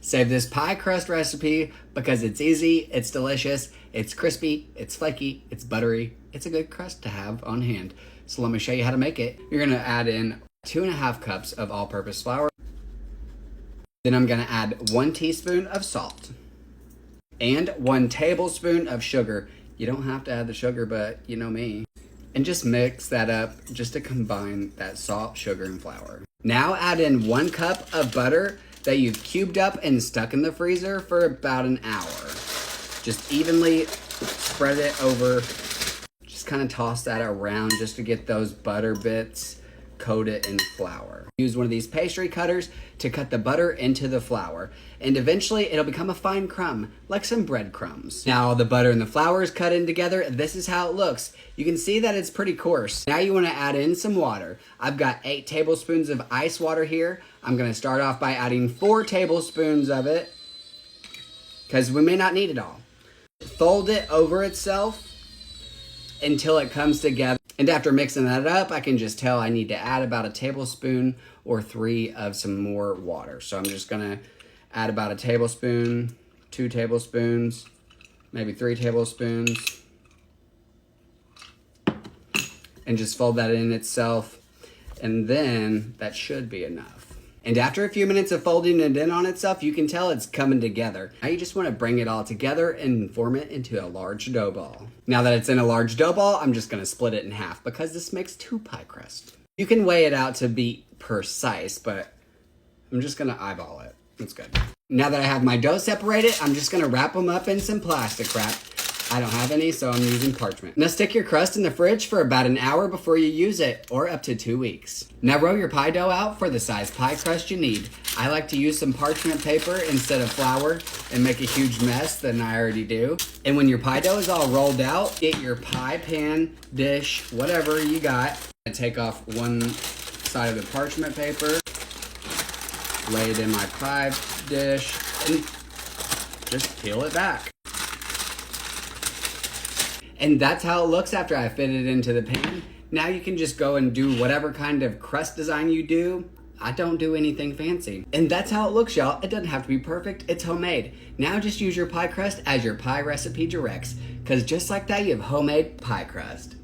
Save this pie crust recipe because it's easy, it's delicious, it's crispy, it's flaky, it's buttery. It's a good crust to have on hand. So let me show you how to make it. You're gonna add in 2.5 cups of all-purpose flour. Then I'm gonna add 1 teaspoon of salt and 1 tablespoon of sugar. You don't have to add the sugar, but you know me. And just mix that up just to combine that salt, sugar, and flour. Now add in 1 cup of butter that you've cubed up and stuck in the freezer for about an hour. Just evenly spread it over. Just kind of toss that around just to get those butter bits coated in flour. Use one of these pastry cutters to cut the butter into the flour, and eventually it'll become a fine crumb, like some breadcrumbs. Now the butter and the flour is cut in together. This is how it looks. You can see that it's pretty coarse. Now you want to add in some water. I've got 8 tablespoons of ice water here. I'm going to start off by adding 4 tablespoons of it, because we may not need it all. Fold it over itself until it comes together. And after mixing that up, I can just tell I need to add about a tablespoon or 3 of some more water. So I'm just gonna add about a tablespoon, 2 tablespoons, maybe 3 tablespoons, and just fold that in itself. And then that should be enough. And after a few minutes of folding it in on itself, you can tell it's coming together. Now you just want to bring it all together and form it into a large dough ball. Now that it's in a large dough ball, I'm just going to split it in half because this makes 2 pie crust. You can weigh it out to be precise, but I'm just going to eyeball it. That's good. Now that I have my dough separated, I'm just going to wrap them up in some plastic wrap. I don't have any, so I'm using parchment. Now stick your crust in the fridge for about an hour before you use it, or up to 2 weeks. Now roll your pie dough out for the size pie crust you need. I like to use some parchment paper instead of flour and make a huge mess than I already do. And when your pie dough is all rolled out, get your pie pan, dish, whatever you got. I take off one side of the parchment paper, lay it in my pie dish, and just peel it back. And that's how it looks after I fit it into the pan. Now you can just go and do whatever kind of crust design you do. I don't do anything fancy. And that's how it looks, y'all. It doesn't have to be perfect, it's homemade. Now just use your pie crust as your pie recipe directs, because just like that, you have homemade pie crust.